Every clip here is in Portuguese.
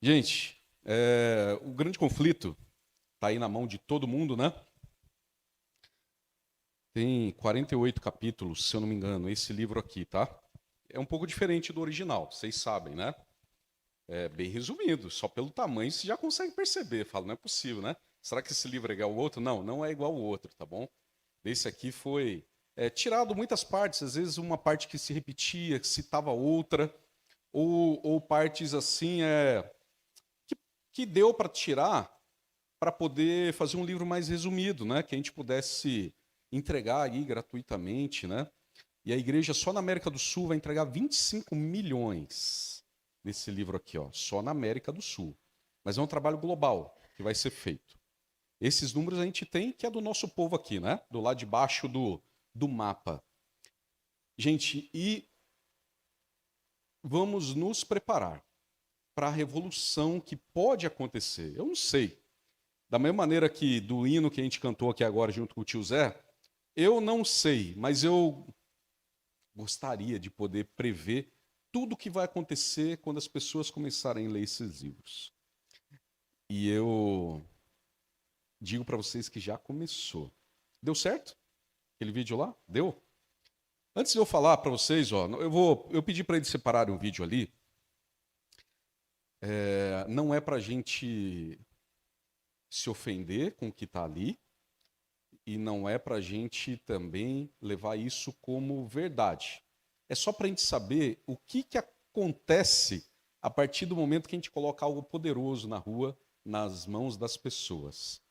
Gente, o grande conflito está aí na mão de todo mundo, né? Tem 48 capítulos, se eu não me engano, esse livro aqui, tá? É um pouco diferente do original, vocês sabem, né? É bem resumido, só pelo tamanho você já consegue perceber. Fala, não é possível, né? Será que esse livro é igual ao outro? Não, não é igual ao outro, tá bom? Esse aqui foi tirado muitas partes, às vezes uma parte que se repetia, que citava outra, ou partes assim que, que deu para tirar para poder fazer um livro mais resumido, né? Que a gente pudesse entregar aí gratuitamente, né? E a igreja só na América do Sul vai entregar 25 milhões nesse livro aqui, ó, só na América do Sul. Mas é um trabalho global que vai ser feito. Esses números a gente tem que é do nosso povo aqui, né? Do lado de baixo do mapa. Gente, e vamos nos preparar para a revolução que pode acontecer. Eu não sei. Da mesma maneira que do hino que a gente cantou aqui agora junto com o tio Zé, eu não sei, mas eu gostaria de poder prever tudo o que vai acontecer quando as pessoas começarem a ler esses livros. E eu digo para vocês que já começou. Deu certo? Aquele vídeo lá? Deu? Antes de eu falar para vocês, ó, eu pedi para eles separarem um vídeo ali. Não é para a gente se ofender com o que está ali, e não é para a gente também levar isso como verdade. É só para a gente saber o que acontece a partir do momento que a gente coloca algo poderoso na rua, nas mãos das pessoas.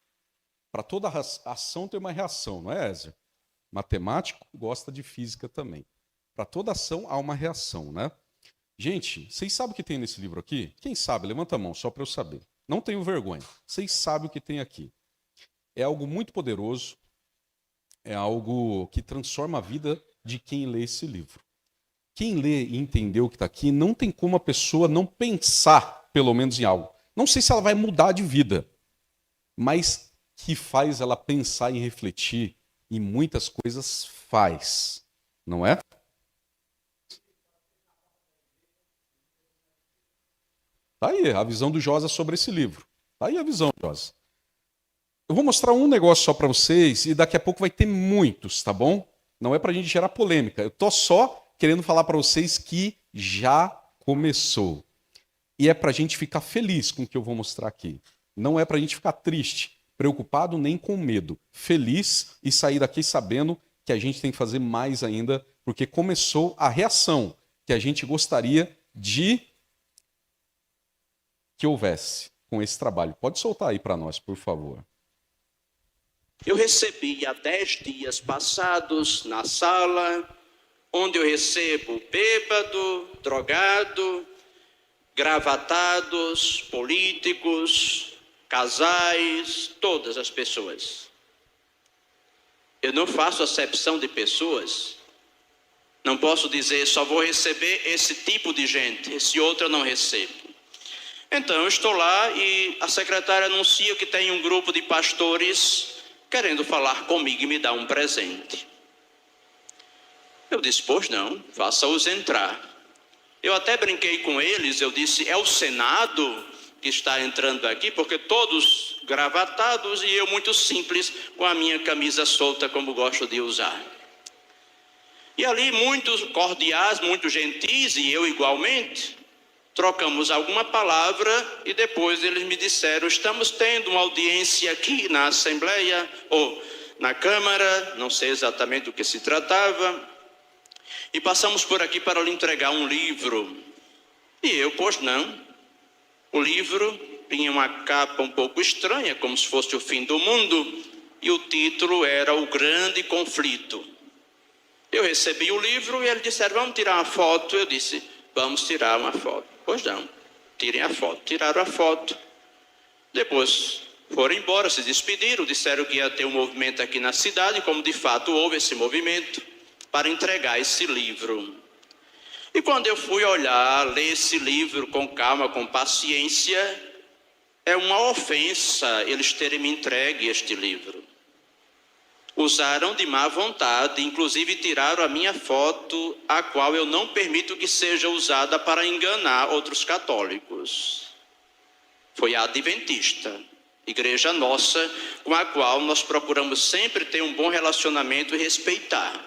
Para toda ação tem uma reação, não é, Ézia? Matemático gosta de física também. Para toda ação há uma reação, né? Gente, vocês sabem o que tem nesse livro aqui? Quem sabe? Levanta a mão, só para eu saber. Não tenho vergonha. Vocês sabem o que tem aqui. É algo muito poderoso, é algo que transforma a vida de quem lê esse livro. Quem lê e entendeu o que está aqui, não tem como a pessoa não pensar, pelo menos, em algo. Não sei se ela vai mudar de vida, mas que faz ela pensar e refletir em muitas coisas faz, não é? Tá aí a visão do Josa sobre esse livro. Tá aí a visão, Josa. Eu vou mostrar um negócio só para vocês e daqui a pouco vai ter muitos, tá bom? Não é para a gente gerar polêmica. Eu tô só querendo falar para vocês que já começou. E é para a gente ficar feliz com o que eu vou mostrar aqui. Não é para a gente ficar triste, preocupado nem com medo. Feliz e sair daqui sabendo que a gente tem que fazer mais ainda, porque começou a reação que a gente gostaria de que houvesse com esse trabalho. Pode soltar aí para nós, por favor. Eu recebi há 10 dias passados na sala, onde eu recebo bêbado, drogado, gravatados, políticos, casais, todas as pessoas. Eu não faço acepção de pessoas. Não posso dizer só vou receber esse tipo de gente, esse outro eu não recebo. Então eu estou lá e a secretária anuncia que tem um grupo de pastores querendo falar comigo e me dar um presente. Eu disse, pois não, faça-os entrar. Eu até brinquei com eles, eu disse, é o Senado que está entrando aqui, porque todos gravatados e eu muito simples, com a minha camisa solta, como gosto de usar. E ali muitos cordiais, muito gentis, e eu igualmente, trocamos alguma palavra e depois eles me disseram, estamos tendo uma audiência aqui na Assembleia, ou na Câmara, não sei exatamente do que se tratava, e passamos por aqui para lhe entregar um livro. E eu, pois não. O livro tinha uma capa um pouco estranha, como se fosse o fim do mundo, e o título era O Grande Conflito. Eu recebi o livro e eles disseram, vamos tirar uma foto. Eu disse, vamos tirar uma foto. Pois não, tirem a foto. Tiraram a foto. Depois foram embora, se despediram, disseram que ia ter um movimento aqui na cidade, como de fato houve esse movimento, para entregar esse livro. E quando eu fui olhar, ler esse livro com calma, com paciência, é uma ofensa eles terem me entregue este livro. Usaram de má vontade, inclusive tiraram a minha foto, a qual eu não permito que seja usada para enganar outros católicos. foi a Adventista, igreja nossa, com a qual nós procuramos sempre ter um bom relacionamento e respeitar.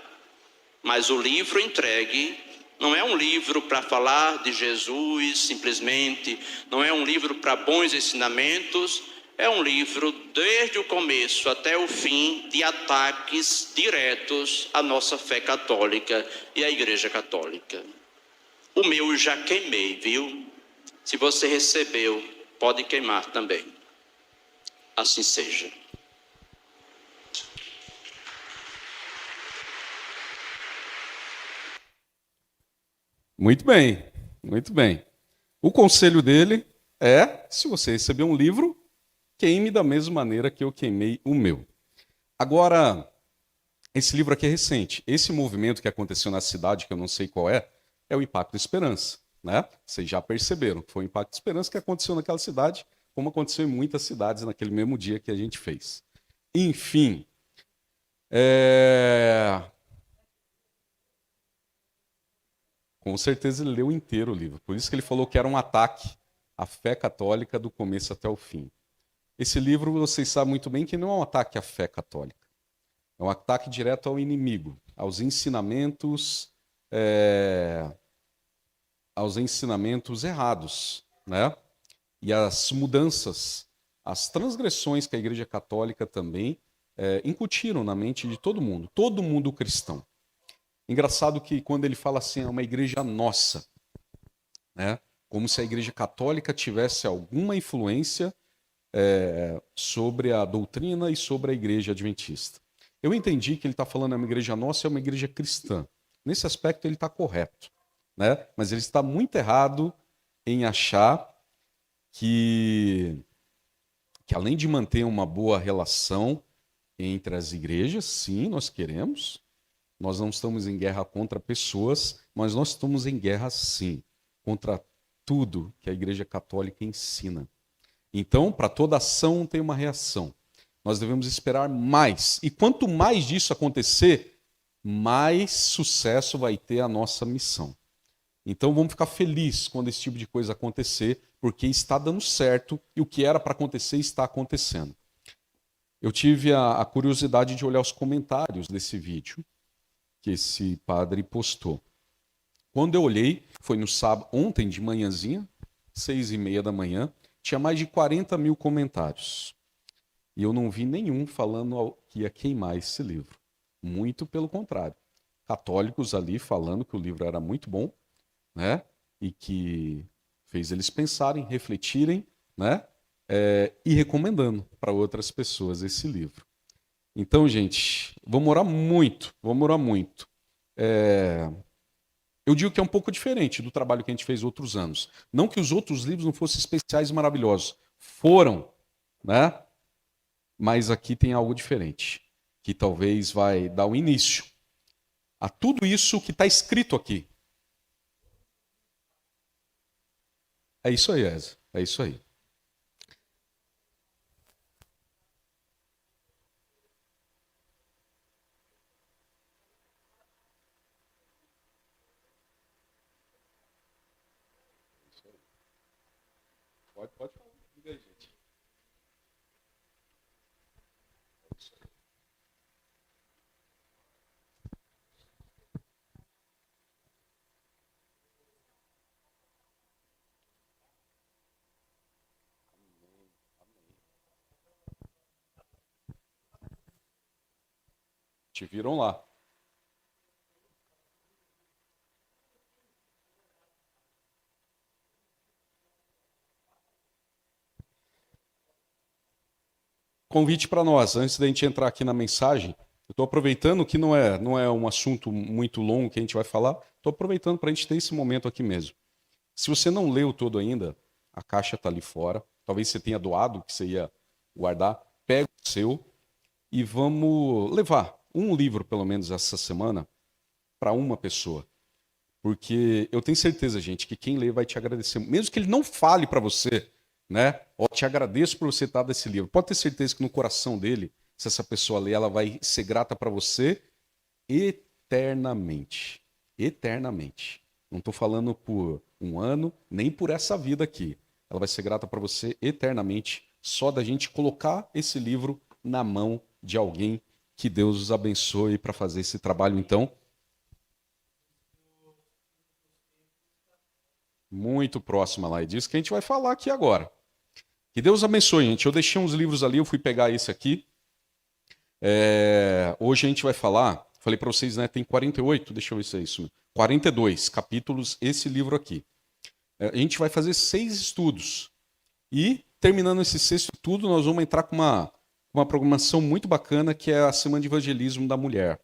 Mas o livro entregue não é um livro para falar de Jesus simplesmente, não é um livro para bons ensinamentos, é um livro desde o começo até o fim de ataques diretos à nossa fé católica e à Igreja Católica. O meu já queimei, viu? Se você recebeu, pode queimar também. Assim seja. Muito bem, muito bem. O conselho dele é, se você receber um livro, queime da mesma maneira que eu queimei o meu. Agora, esse livro aqui é recente. Esse movimento que aconteceu na cidade, que eu não sei qual é o Impacto Esperança, né? Vocês já perceberam que foi o Impacto Esperança que aconteceu naquela cidade, como aconteceu em muitas cidades naquele mesmo dia que a gente fez. Enfim, com certeza ele leu inteiro o livro. Por isso que ele falou que era um ataque à fé católica do começo até o fim. Esse livro, vocês sabem muito bem que não é um ataque à fé católica. É um ataque direto ao inimigo, aos ensinamentos errados, né? E as mudanças, as transgressões que a Igreja Católica também incutiram na mente de todo mundo cristão. Engraçado que quando ele fala assim, é uma igreja nossa, né? Como se a Igreja Católica tivesse alguma influência sobre a doutrina e sobre a Igreja Adventista. Eu entendi que ele está falando é uma igreja nossa, é uma igreja cristã. Nesse aspecto ele está correto, né? Mas ele está muito errado em achar que além de manter uma boa relação entre as igrejas, sim, nós queremos. Nós não estamos em guerra contra pessoas, mas nós estamos em guerra, sim, contra tudo que a Igreja Católica ensina. Então, para toda ação tem uma reação. Nós devemos esperar mais. E quanto mais disso acontecer, mais sucesso vai ter a nossa missão. Então, vamos ficar felizes quando esse tipo de coisa acontecer, porque está dando certo e o que era para acontecer está acontecendo. Eu tive a curiosidade de olhar os comentários desse vídeo que esse padre postou. Quando eu olhei, foi no sábado, ontem de manhãzinha, 6h30 da manhã, tinha mais de 40 mil comentários. E eu não vi nenhum falando que ia queimar esse livro. Muito pelo contrário. Católicos ali falando que o livro era muito bom, né? E que fez eles pensarem, refletirem, né? E recomendando para outras pessoas esse livro. Então, gente, vamos orar muito, vamos orar muito. Eu digo que é um pouco diferente do trabalho que a gente fez outros anos. Não que os outros livros não fossem especiais e maravilhosos. Foram, né? Mas aqui tem algo diferente, que talvez vai dar o início a tudo isso que está escrito aqui. É isso aí, Eza. É isso aí. Pode falar. Diga aí, gente. Te viram lá. Convite para nós, antes da gente entrar aqui na mensagem, eu estou aproveitando que não é um assunto muito longo que a gente vai falar, estou aproveitando para a gente ter esse momento aqui mesmo. Se você não leu todo ainda, a caixa está ali fora, talvez você tenha doado, que você ia guardar, pega o seu e vamos levar um livro, pelo menos, essa semana, para uma pessoa. Porque eu tenho certeza, gente, que quem lê vai te agradecer. Mesmo que ele não fale para você, né? Ó, te agradeço por você estar desse livro. Pode ter certeza que no coração dele, se essa pessoa ler, ela vai ser grata para você eternamente. Eternamente. Não estou falando por um ano, nem por essa vida aqui. ela vai ser grata para você eternamente, só da gente colocar esse livro na mão de alguém. Que Deus os abençoe para fazer esse trabalho, então. Muito próxima lá, e disso que a gente vai falar aqui agora. Que Deus abençoe, gente. Eu deixei uns livros ali, eu fui pegar esse aqui. Hoje a gente vai falar, falei para vocês, né? Tem 48, deixa eu ver se é isso. 42 capítulos, esse livro aqui. A gente vai fazer 6 estudos. E, terminando esse 6º estudo, nós vamos entrar com uma programação muito bacana, que é a Semana de Evangelismo da Mulher.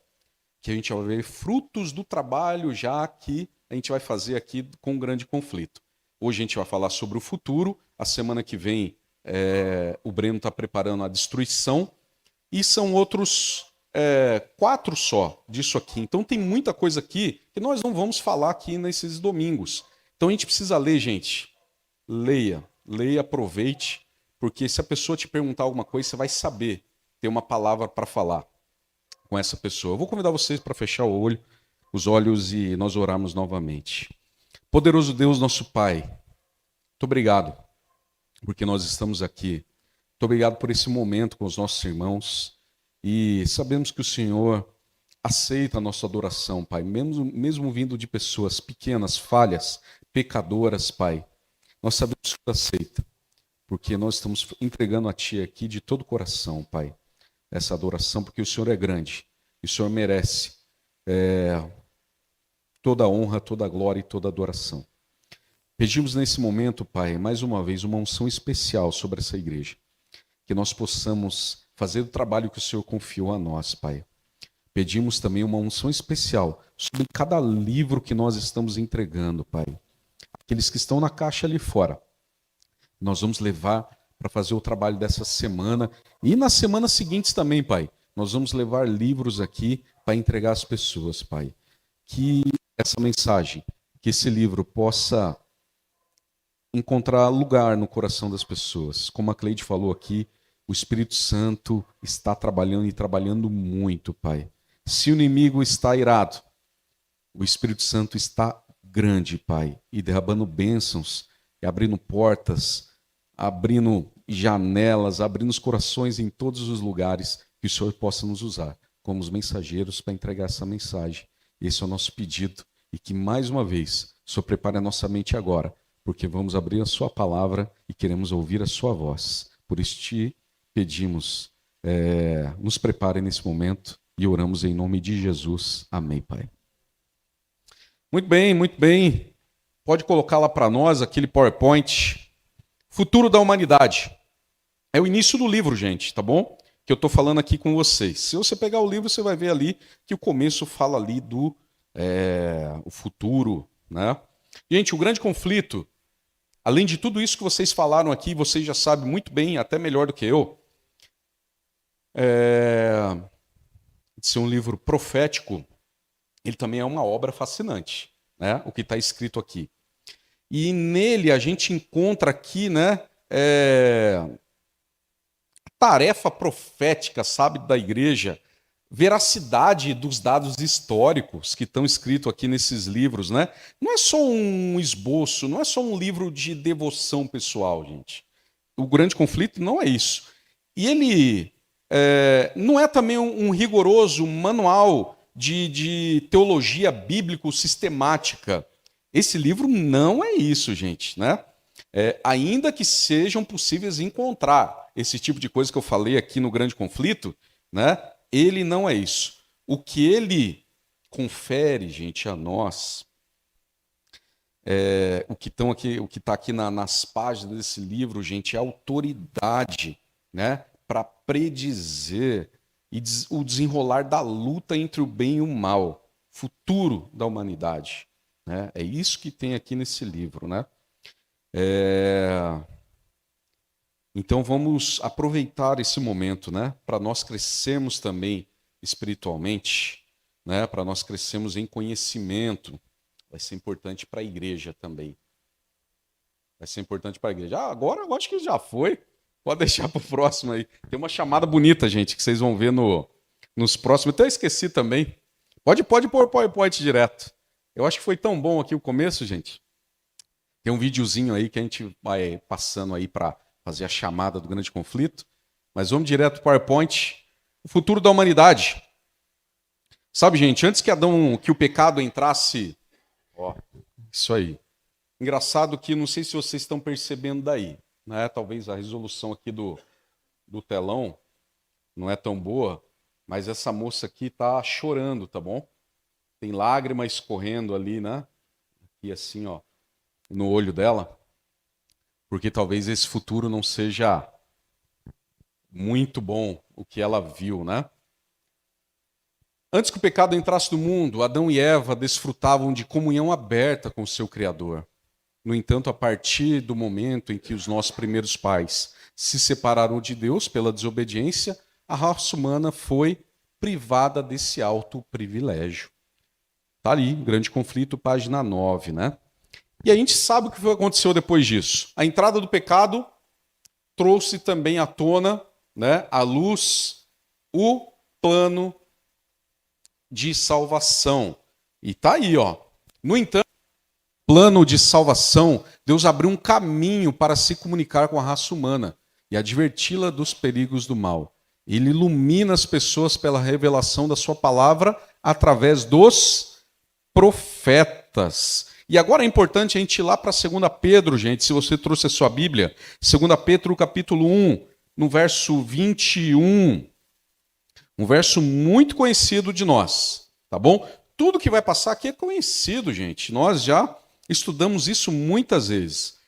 Que a gente vai ver frutos do trabalho já que a gente vai fazer aqui com um grande conflito. Hoje a gente vai falar sobre o futuro. A semana que vem o Breno está preparando a destruição. E são outros 4 só disso aqui. Então tem muita coisa aqui que nós não vamos falar aqui nesses domingos. Então a gente precisa ler, gente. Leia, aproveite, porque se a pessoa te perguntar alguma coisa, você vai saber ter uma palavra para falar com essa pessoa. Eu vou convidar vocês para fechar os olhos e nós orarmos novamente. Poderoso Deus, nosso Pai, muito obrigado porque nós estamos aqui. Muito obrigado por esse momento com os nossos irmãos e sabemos que o Senhor aceita a nossa adoração, Pai, mesmo vindo de pessoas pequenas, falhas, pecadoras, Pai. Nós sabemos que tu aceita, porque nós estamos entregando a Ti aqui de todo o coração, Pai, essa adoração, porque o Senhor é grande e o Senhor merece toda a honra, toda a glória e toda a adoração. Pedimos nesse momento, Pai, mais uma vez, uma unção especial sobre essa igreja, que nós possamos fazer o trabalho que o Senhor confiou a nós, Pai. Pedimos também uma unção especial sobre cada livro que nós estamos entregando, Pai. Aqueles que estão na caixa ali fora, nós vamos levar para fazer o trabalho dessa semana. E nas semanas seguintes também, Pai, nós vamos levar livros aqui para entregar às pessoas, Pai. Que essa mensagem, que esse livro possa encontrar lugar no coração das pessoas. Como a Cleide falou aqui, o Espírito Santo está trabalhando e trabalhando muito, Pai. Se o inimigo está irado, o Espírito Santo está grande, Pai, e derramando bênçãos, e abrindo portas, abrindo janelas, abrindo os corações em todos os lugares que o Senhor possa nos usar como os mensageiros para entregar essa mensagem. Esse é o nosso pedido e que, mais uma vez, o Senhor prepare a nossa mente agora, porque vamos abrir a sua palavra e queremos ouvir a sua voz. Por isso te pedimos, nos prepare nesse momento e oramos em nome de Jesus. Amém, Pai. Muito bem, muito bem. Pode colocar lá para nós aquele PowerPoint. Futuro da humanidade. É o início do livro, gente, tá bom? Que eu estou falando aqui com vocês. Se você pegar o livro, você vai ver ali que o começo fala ali do o futuro, né? Gente, o grande conflito, além de tudo isso que vocês falaram aqui, vocês já sabem muito bem, até melhor do que eu, de ser um livro profético, ele também é uma obra fascinante, né? O que está escrito aqui. E nele a gente encontra aqui, né, tarefa profética, sabe, da igreja, veracidade dos dados históricos que estão escritos aqui nesses livros, né? Não é só um esboço, não é só um livro de devoção pessoal, gente. O grande conflito não é isso. E ele não é também um rigoroso manual de teologia bíblico-sistemática. Esse livro não é isso, gente, né? Ainda que sejam possíveis encontrar esse tipo de coisa que eu falei aqui no Grande Conflito, né? Ele não é isso. O que ele confere, gente, a nós, o que está aqui nas páginas desse livro, gente, é autoridade, né? Para predizer o desenrolar da luta entre o bem e o mal, futuro da humanidade. Né? É isso que tem aqui nesse livro, né? Então vamos aproveitar esse momento, né, para nós crescermos também espiritualmente, né, para nós crescermos em conhecimento. Vai ser importante para a igreja também. Vai ser importante para a igreja. Agora eu acho que já foi. Pode deixar para o próximo aí. Tem uma chamada bonita, gente, que vocês vão ver nos próximos. Até esqueci também. Pode pôr o PowerPoint direto. Eu acho que foi tão bom aqui o começo, gente, que Tem um videozinho aí que a gente vai passando aí para fazer a chamada do grande conflito. Mas vamos direto para o PowerPoint. O futuro da humanidade. Sabe, gente, antes que o pecado entrasse... Ó, isso aí. Engraçado que, não sei se vocês estão percebendo daí, né? Talvez a resolução aqui do telão não é tão boa, mas essa moça aqui tá chorando, tá bom? Tem lágrima escorrendo ali, né? Aqui assim, ó, no olho dela. Porque talvez esse futuro não seja muito bom o que ela viu, né? Antes que o pecado entrasse no mundo, Adão e Eva desfrutavam de comunhão aberta com o seu Criador. No entanto, a partir do momento em que os nossos primeiros pais se separaram de Deus pela desobediência, a raça humana foi privada desse alto privilégio. Está ali, Grande Conflito, página 9, né? E a gente sabe o que aconteceu depois disso. A entrada do pecado trouxe também à tona, né, à luz, o plano de salvação. E está aí, ó. No entanto, plano de salvação, Deus abriu um caminho para se comunicar com a raça humana e adverti-la dos perigos do mal. Ele ilumina as pessoas pela revelação da sua palavra através dos profetas. E agora é importante a gente ir lá para 2 Pedro, gente, se você trouxe a sua Bíblia, 2 Pedro capítulo 1, no verso 21, um verso muito conhecido de nós, tá bom? Tudo que vai passar aqui é conhecido, gente, nós já estudamos isso muitas vezes.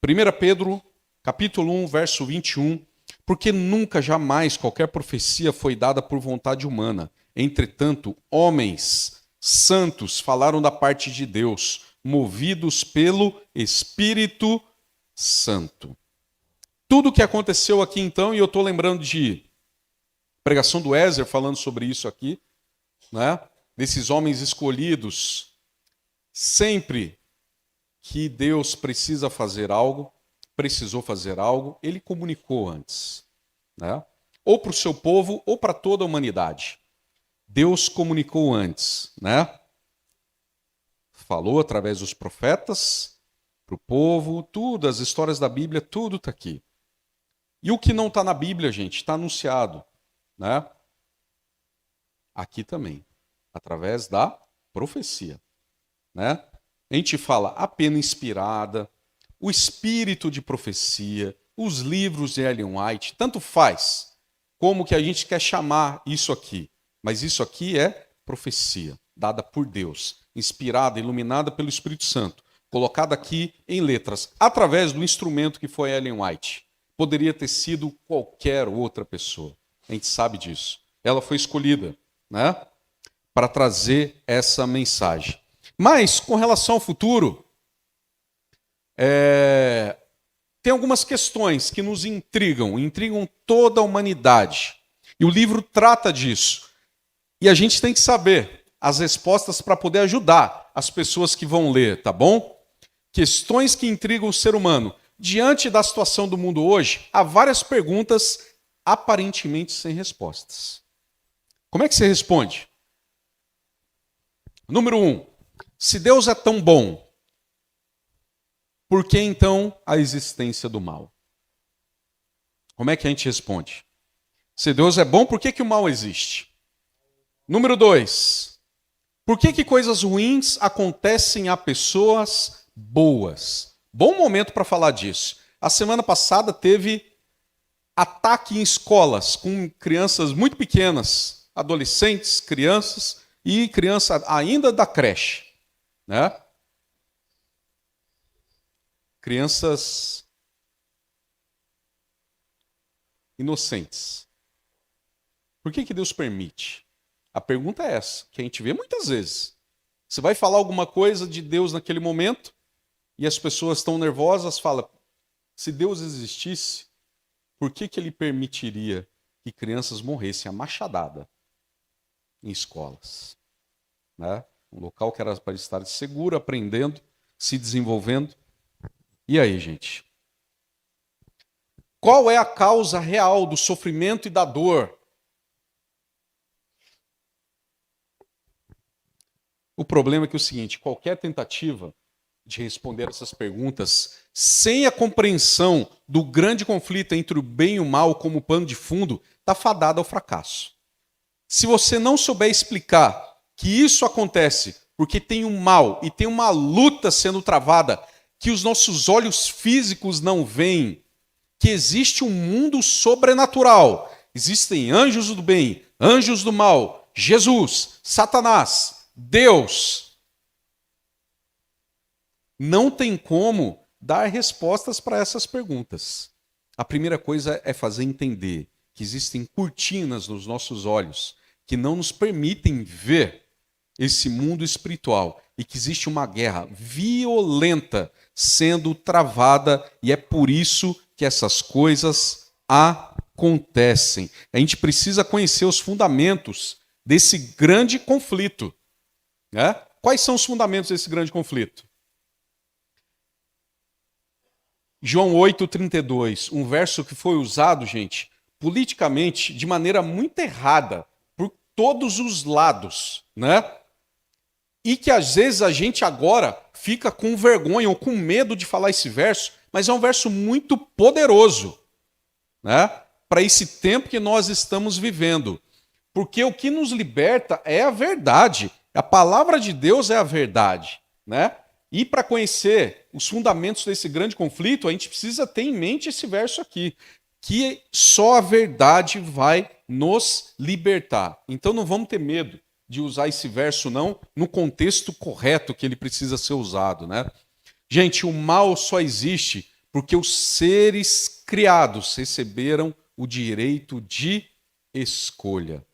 1 Pedro, capítulo 1, verso 21. Porque nunca, jamais, qualquer profecia foi dada por vontade humana. Entretanto, homens santos falaram da parte de Deus, movidos pelo Espírito Santo. Tudo o que aconteceu aqui, então, e eu estou lembrando de pregação do Ézer falando sobre isso aqui, né? Desses homens escolhidos, sempre que Deus precisa fazer algo, precisou fazer algo, ele comunicou antes, né? Ou para o seu povo, ou para toda a humanidade. Deus comunicou antes, né? Falou através dos profetas, para o povo, tudo, as histórias da Bíblia, tudo está aqui. E o que não está na Bíblia, gente, está anunciado, né? Aqui também, através da profecia, né? A gente fala a pena inspirada, o espírito de profecia, os livros de Ellen White, tanto faz como que a gente quer chamar isso aqui. Mas isso aqui é profecia, dada por Deus, inspirada, iluminada pelo Espírito Santo, colocada aqui em letras, através do instrumento que foi Ellen White. Poderia ter sido qualquer outra pessoa. A gente sabe disso. Ela foi escolhida, né, para trazer essa mensagem. Mas, com relação ao futuro, tem algumas questões que nos intrigam toda a humanidade. E o livro trata disso. E a gente tem que saber as respostas para poder ajudar as pessoas que vão ler, tá bom? Questões que intrigam o ser humano. Diante da situação do mundo hoje, há várias perguntas aparentemente sem respostas. Como é que você responde? Número 1. Se Deus é tão bom, por que então a existência do mal? Como é que a gente responde? Se Deus é bom, por que o mal existe? Número 2. Por que coisas ruins acontecem a pessoas boas? Bom momento para falar disso. A semana passada teve ataque em escolas com crianças muito pequenas, adolescentes, crianças e criança ainda da creche, né? Crianças inocentes. Por que Deus permite? A pergunta é essa, que a gente vê muitas vezes. Você vai falar alguma coisa de Deus naquele momento e as pessoas estão nervosas, fala: se Deus existisse, por que Ele permitiria que crianças morressem a machadada em escolas? Né? Um local que era para estar seguro, aprendendo, se desenvolvendo. E aí, gente? Qual é a causa real do sofrimento e da dor? O problema é que é o seguinte: qualquer tentativa de responder essas perguntas sem a compreensão do grande conflito entre o bem e o mal como pano de fundo, está fadado ao fracasso. Se você não souber explicar que isso acontece porque tem um mal e tem uma luta sendo travada que os nossos olhos físicos não veem, que existe um mundo sobrenatural, existem anjos do bem, anjos do mal, Jesus, Satanás, Deus. Não tem como dar respostas para essas perguntas. A primeira coisa é fazer entender que existem cortinas nos nossos olhos que não nos permitem ver esse mundo espiritual e que existe uma guerra violenta sendo travada e é por isso que essas coisas acontecem. A gente precisa conhecer os fundamentos desse grande conflito, né? Quais são os fundamentos desse grande conflito? João 8,32, um verso que foi usado, gente, politicamente de maneira muito errada por todos os lados, né? E que às vezes a gente agora fica com vergonha ou com medo de falar esse verso, mas é um verso muito poderoso, né? Para esse tempo que nós estamos vivendo. Porque o que nos liberta é a verdade. A palavra de Deus é a verdade, né? E para conhecer os fundamentos desse grande conflito, a gente precisa ter em mente esse verso aqui, que só a verdade vai nos libertar. Então não vamos ter medo de usar esse verso não no contexto correto que ele precisa ser usado, né? Gente, o mal só existe porque os seres criados receberam o direito de escolha.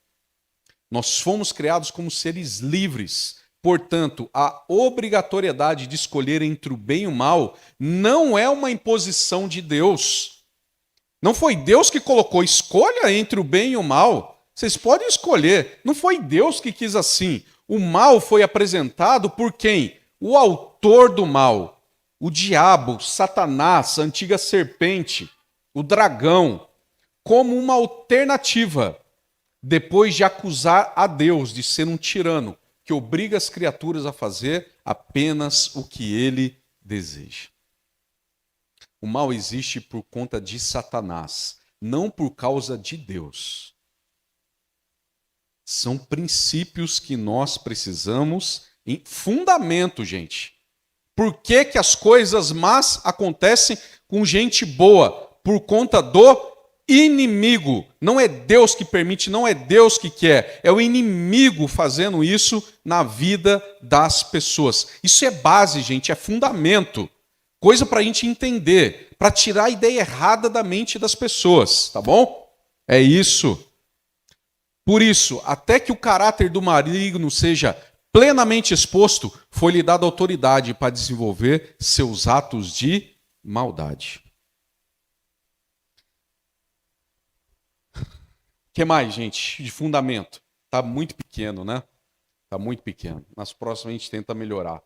Nós fomos criados como seres livres. Portanto, a obrigatoriedade de escolher entre o bem e o mal não é uma imposição de Deus. Não foi Deus que colocou escolha entre o bem e o mal. Vocês podem escolher. Não foi Deus que quis assim. O mal foi apresentado por quem? O autor do mal. O diabo, Satanás, a antiga serpente, o dragão, como uma alternativa, depois de acusar a Deus de ser um tirano que obriga as criaturas a fazer apenas o que ele deseja. O mal existe por conta de Satanás, não por causa de Deus. São princípios que nós precisamos em fundamento, gente. Por que que as coisas más acontecem com gente boa? Por conta do inimigo. Não é Deus que permite, não é Deus que quer. É o inimigo fazendo isso na vida das pessoas. Isso é base, gente, é fundamento. Coisa para a gente entender, para tirar a ideia errada da mente das pessoas, tá bom? É isso. Por isso, até que o caráter do maligno seja plenamente exposto, foi-lhe dada autoridade para desenvolver seus atos de maldade. O que mais, gente, de fundamento? Está muito pequeno, né? Está muito pequeno. Nas próximas a gente tenta melhorar.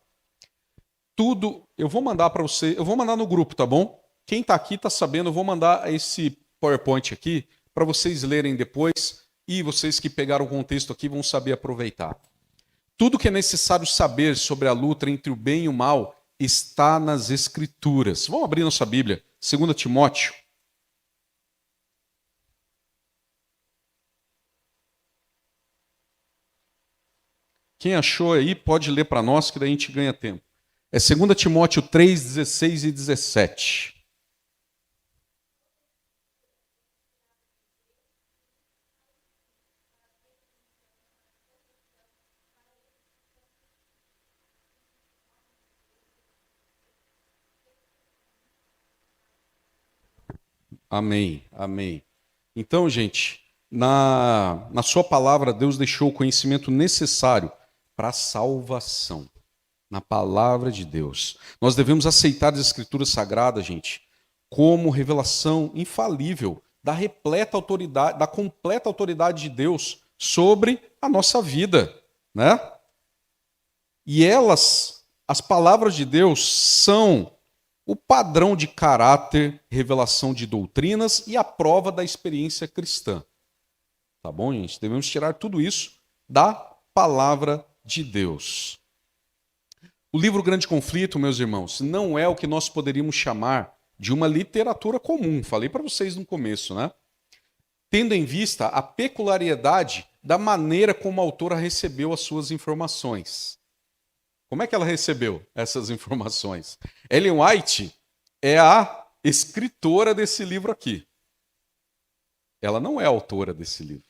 Tudo, eu vou mandar para você, eu vou mandar no grupo, tá bom? Quem está aqui está sabendo, eu vou mandar esse PowerPoint aqui para vocês lerem depois e vocês que pegaram o contexto aqui vão saber aproveitar. Tudo que é necessário saber sobre a luta entre o bem e o mal está nas Escrituras. Vamos abrir nossa Bíblia, 2 Timóteo. Quem achou aí pode ler para nós, que daí a gente ganha tempo. É 2 Timóteo 3, 16 e 17. Amém, amém. Então, gente, na sua palavra, Deus deixou o conhecimento necessário para a salvação. Na palavra de Deus. Nós devemos aceitar as Escrituras Sagradas, gente, como revelação infalível da repleta autoridade, da completa autoridade de Deus sobre a nossa vida, né? E elas, as palavras de Deus, são o padrão de caráter, revelação de doutrinas e a prova da experiência cristã. Tá bom, gente? Devemos tirar tudo isso da palavra de Deus. O livro Grande Conflito, meus irmãos, não é o que nós poderíamos chamar de uma literatura comum. Falei para vocês no começo, né? Tendo em vista a peculiaridade da maneira como a autora recebeu as suas informações. Como é que ela recebeu essas informações? Ellen White é a escritora desse livro aqui. Ela não é a autora desse livro.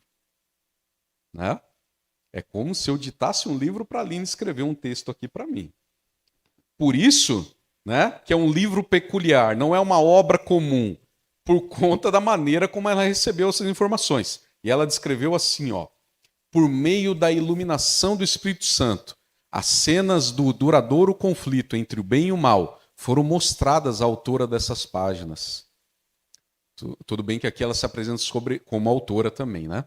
Né? É como se eu ditasse um livro para a Aline escrever um texto aqui para mim. Por isso, né, que é um livro peculiar, não é uma obra comum, por conta da maneira como ela recebeu essas informações. E ela descreveu assim, ó, por meio da iluminação do Espírito Santo, as cenas do duradouro conflito entre o bem e o mal foram mostradas à autora dessas páginas. Tudo bem que aqui ela se apresenta como autora também, né?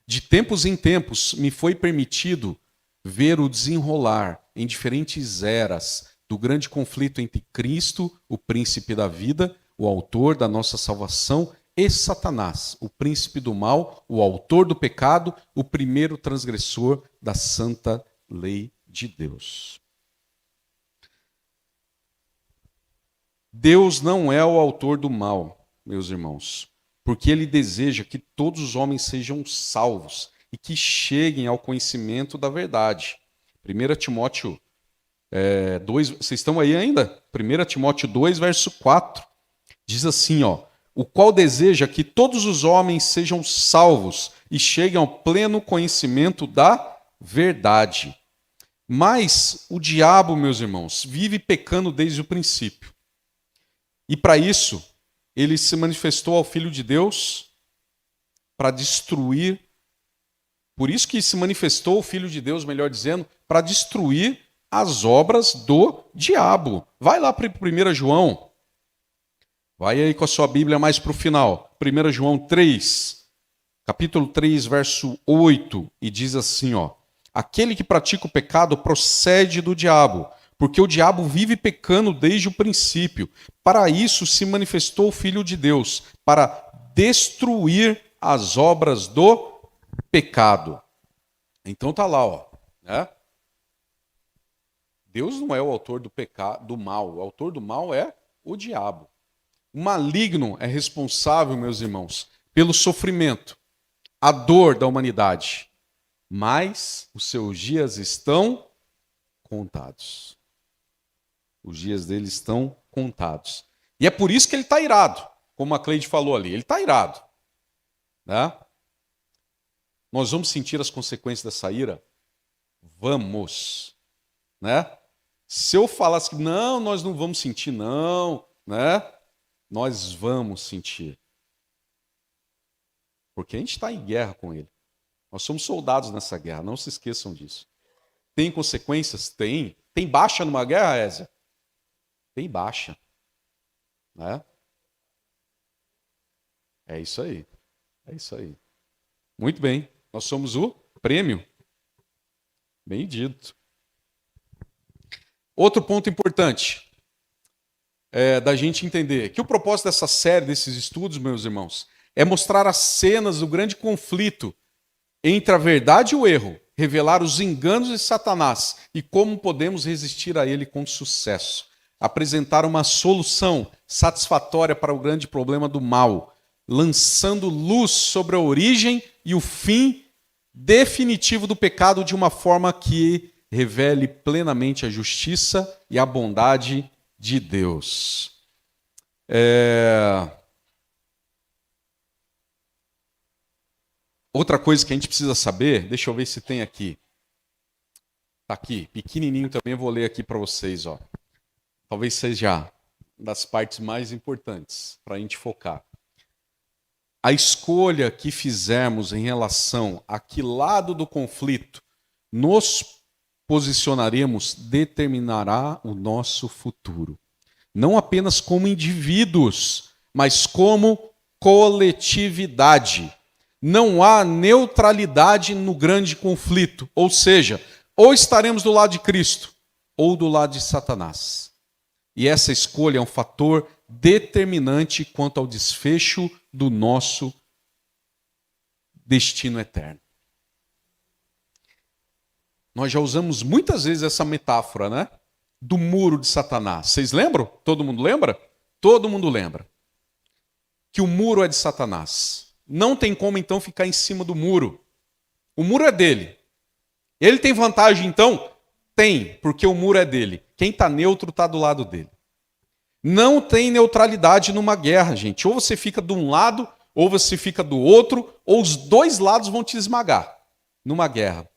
De tempos em tempos me foi permitido ver o desenrolar em diferentes eras do grande conflito entre Cristo, o príncipe da vida, o autor da nossa salvação, e Satanás, o príncipe do mal, o autor do pecado, o primeiro transgressor da santa lei de Deus. Deus não é o autor do mal, meus irmãos, porque ele deseja que todos os homens sejam salvos e que cheguem ao conhecimento da verdade. 1 Timóteo 2, vocês estão aí ainda? 1 Timóteo 2, verso 4, diz assim, ó, o qual deseja que todos os homens sejam salvos e cheguem ao pleno conhecimento da verdade. Mas o diabo, meus irmãos, vive pecando desde o princípio. E para isso, ele se manifestou ao Filho de Deus para destruir. Por isso que se manifestou o Filho de Deus, melhor dizendo, para destruir as obras do diabo. Vai lá para 1 João. Vai aí com a sua Bíblia mais para o final. 1 João 3, capítulo 3, verso 8, e diz assim, ó, aquele que pratica o pecado procede do diabo, porque o diabo vive pecando desde o princípio. Para isso se manifestou o Filho de Deus, para destruir as obras do pecado. Então tá lá, ó, né? Deus não é o autor do pecado, do mal. O autor do mal é o diabo. O maligno é responsável, meus irmãos, pelo sofrimento, a dor da humanidade. Mas os seus dias estão contados. Os dias dele estão contados. E é por isso que ele está irado, como a Cleide falou ali. Ele está irado. Né? Nós vamos sentir as consequências dessa ira? Vamos. Né? Se eu falasse que não, nós não vamos sentir, não, né? Nós vamos sentir. Porque a gente está em guerra com ele. Nós somos soldados nessa guerra, não se esqueçam disso. Tem consequências? Tem. Tem baixa numa guerra, Ézia? Tem baixa. Né? É isso aí. É isso aí. Muito bem. Nós somos o prêmio. Bem dito. Outro ponto importante da gente entender que o propósito dessa série, desses estudos, meus irmãos, é mostrar as cenas do grande conflito entre a verdade e o erro, revelar os enganos de Satanás e como podemos resistir a ele com sucesso, apresentar uma solução satisfatória para o grande problema do mal, lançando luz sobre a origem e o fim definitivo do pecado de uma forma que revele plenamente a justiça e a bondade de Deus. Outra coisa que a gente precisa saber, deixa eu ver se tem aqui. Está aqui, pequenininho também, eu vou ler aqui para vocês. Ó. Talvez seja das partes mais importantes para a gente focar. A escolha que fizermos em relação a que lado do conflito nos posicionaremos determinará o nosso futuro. Não apenas como indivíduos, mas como coletividade. Não há neutralidade no grande conflito. Ou seja, ou estaremos do lado de Cristo, ou do lado de Satanás. E essa escolha é um fator determinante quanto ao desfecho do nosso destino eterno. Nós já usamos muitas vezes essa metáfora, né? do muro de Satanás? Vocês lembram? Todo mundo lembra? Todo mundo lembra que o muro é de Satanás. Não tem como, então, ficar em cima do muro. O muro é dele. Ele tem vantagem, então? Tem, porque o muro é dele. Quem está neutro está do lado dele. Não tem neutralidade numa guerra, gente. Ou você fica de um lado, ou você fica do outro, ou os dois lados vão te esmagar numa guerra.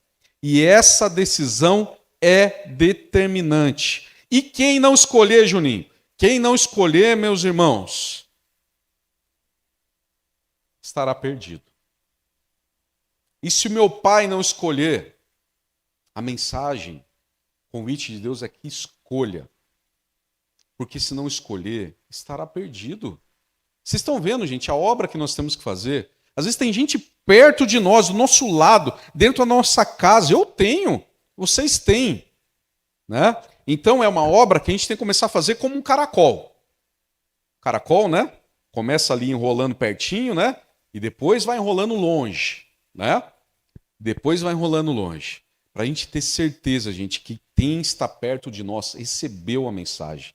E essa decisão é determinante. E quem não escolher, Juninho? Quem não escolher, meus irmãos, estará perdido. E se o meu pai não escolher, a mensagem, o convite de Deus é que escolha. Porque se não escolher, estará perdido. Vocês estão vendo, gente, a obra que nós temos que fazer? Às vezes tem gente perto de nós, do nosso lado, dentro da nossa casa. Eu tenho, vocês têm. Né? Então é uma obra que a gente tem que começar a fazer como um caracol. Caracol, né? Começa ali enrolando pertinho, né? E depois vai enrolando longe, né? Depois vai enrolando longe. Para a gente ter certeza, gente, que quem está perto de nós recebeu a mensagem.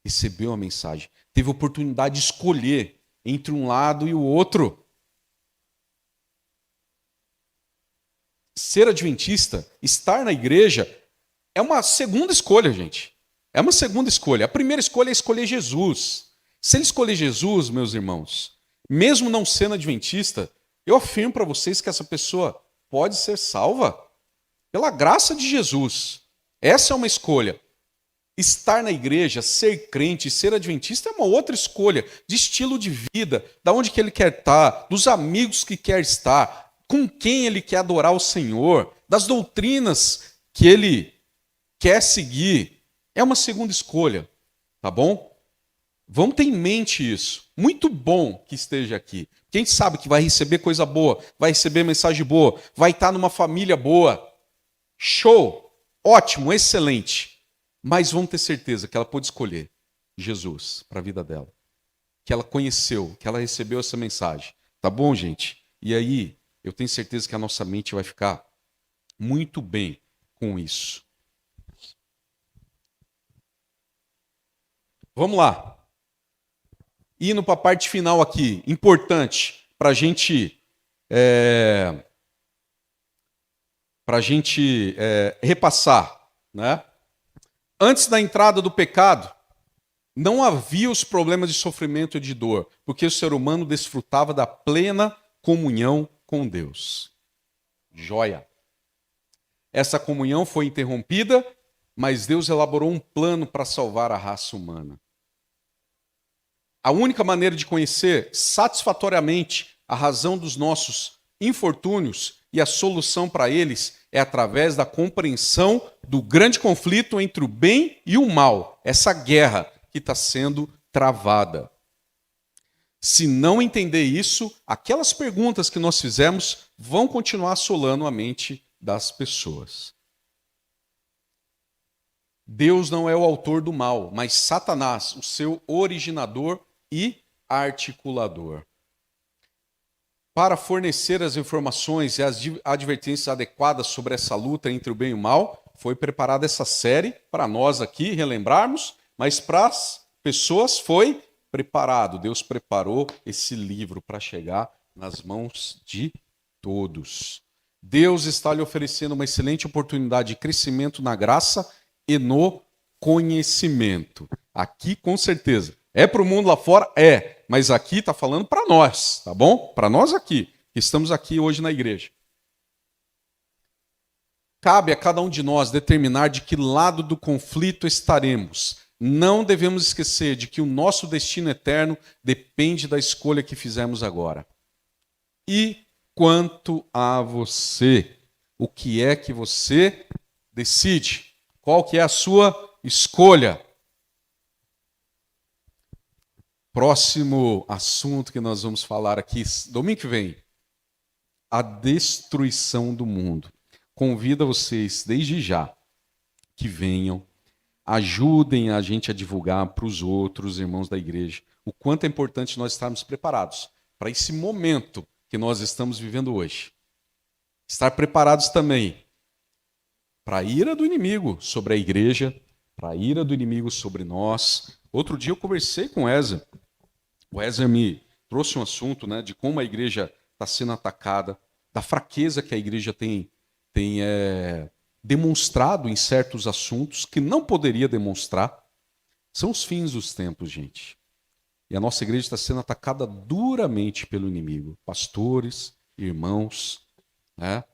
Recebeu a mensagem. Teve a oportunidade de escolher entre um lado e o outro. Ser adventista, estar na igreja, é uma segunda escolha, gente. É uma segunda escolha. A primeira escolha é escolher Jesus. Se ele escolher Jesus, meus irmãos, mesmo não sendo adventista, eu afirmo para vocês que essa pessoa pode ser salva pela graça de Jesus. Essa é uma escolha. Estar na igreja, ser crente, ser adventista é uma outra escolha de estilo de vida, da onde que ele quer estar, dos amigos que quer estar, com quem ele quer adorar o Senhor, das doutrinas que ele quer seguir. É uma segunda escolha, tá bom? Vamos ter em mente isso. Muito bom que esteja aqui. Quem sabe que vai receber coisa boa, vai receber mensagem boa, vai estar numa família boa. Show! Ótimo, excelente. Mas vamos ter certeza que ela pôde escolher Jesus para a vida dela. Que ela conheceu, que ela recebeu essa mensagem. Tá bom, gente? E aí, eu tenho certeza que a nossa mente vai ficar muito bem com isso. Vamos lá. Indo para a parte final aqui, importante para a gente repassar, né? Antes da entrada do pecado, não havia os problemas de sofrimento e de dor, porque o ser humano desfrutava da plena comunhão com Deus. Joia! Essa comunhão foi interrompida, mas Deus elaborou um plano para salvar a raça humana. A única maneira de conhecer satisfatoriamente a razão dos nossos infortúnios e a solução para eles é através da compreensão do grande conflito entre o bem e o mal, essa guerra que está sendo travada. Se não entender isso, aquelas perguntas que nós fizemos vão continuar assolando a mente das pessoas. Deus não é o autor do mal, mas Satanás, o seu originador e articulador. Para fornecer as informações e as advertências adequadas sobre essa luta entre o bem e o mal, foi preparada essa série para nós aqui relembrarmos, mas para as pessoas foi preparado. Deus preparou esse livro para chegar nas mãos de todos. Deus está lhe oferecendo uma excelente oportunidade de crescimento na graça e no conhecimento. Aqui, com certeza. É para o mundo lá fora? É. Mas aqui está falando para nós, tá bom? Para nós aqui, que estamos aqui hoje na igreja. Cabe a cada um de nós determinar de que lado do conflito estaremos. Não devemos esquecer de que o nosso destino eterno depende da escolha que fizemos agora. E quanto a você, o que é que você decide? Qual que é a sua escolha? Próximo assunto que nós vamos falar aqui, domingo que vem, a destruição do mundo. Convido vocês, desde já, que venham, ajudem a gente a divulgar para os outros irmãos da igreja o quanto é importante nós estarmos preparados para esse momento que nós estamos vivendo hoje. Estar preparados também para a ira do inimigo sobre a igreja, para a ira do inimigo sobre nós. Outro dia eu conversei com o Ezer. O Ezer me trouxe um assunto, né, de como a igreja está sendo atacada, da fraqueza que a igreja tem demonstrado em certos assuntos que não poderia demonstrar. São os fins dos tempos, gente. E a nossa igreja está sendo atacada duramente pelo inimigo. Pastores, irmãos, né,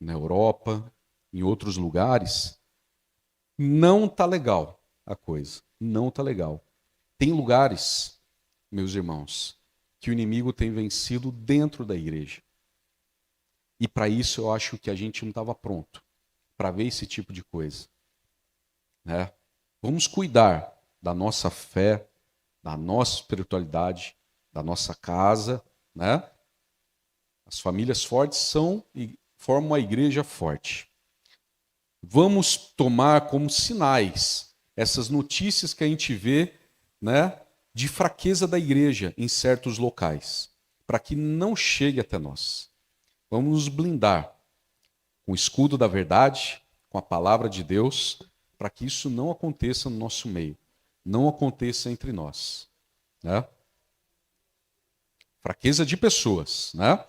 na Europa, em outros lugares. Não está legal a coisa. Não está legal. Tem lugares, meus irmãos, que o inimigo tem vencido dentro da igreja. E para isso eu acho que a gente não estava pronto para ver esse tipo de coisa. Né? Vamos cuidar da nossa fé, da nossa espiritualidade, da nossa casa. Né? As famílias fortes são e formam uma igreja forte. Vamos tomar como sinais essas notícias que a gente vê, né, de fraqueza da igreja em certos locais, para que não chegue até nós. Vamos nos blindar com o escudo da verdade, com a palavra de Deus, para que isso não aconteça no nosso meio, não aconteça entre nós. Né? Fraqueza de pessoas, né?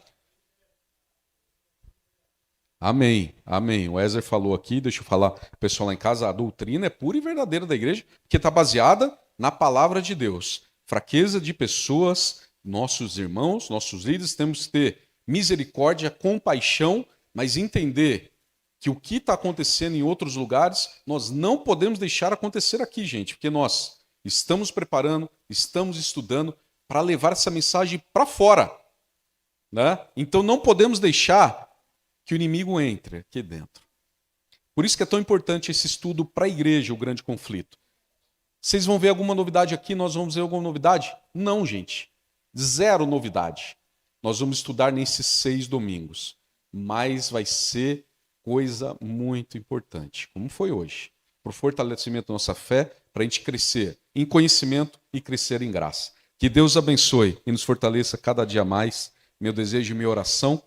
Amém, amém. O Ezer falou aqui, deixa eu falar para o pessoal lá em casa, a doutrina é pura e verdadeira da igreja, que está baseada na palavra de Deus. Fraqueza de pessoas, nossos irmãos, nossos líderes, temos que ter misericórdia, compaixão, mas entender que o que está acontecendo em outros lugares, nós não podemos deixar acontecer aqui, gente, porque nós estamos preparando, estamos estudando para levar essa mensagem para fora. Né? Então não podemos deixar que o inimigo entre aqui dentro. Por isso que é tão importante esse estudo para a igreja, o grande conflito. Vocês vão ver alguma novidade aqui? Nós vamos ver alguma novidade? Não, gente. Zero novidade. Nós vamos estudar nesses 6 domingos. Mas vai ser coisa muito importante, como foi hoje. Para o fortalecimento da nossa fé, para a gente crescer em conhecimento e crescer em graça. Que Deus abençoe e nos fortaleça cada dia mais. Meu desejo e minha oração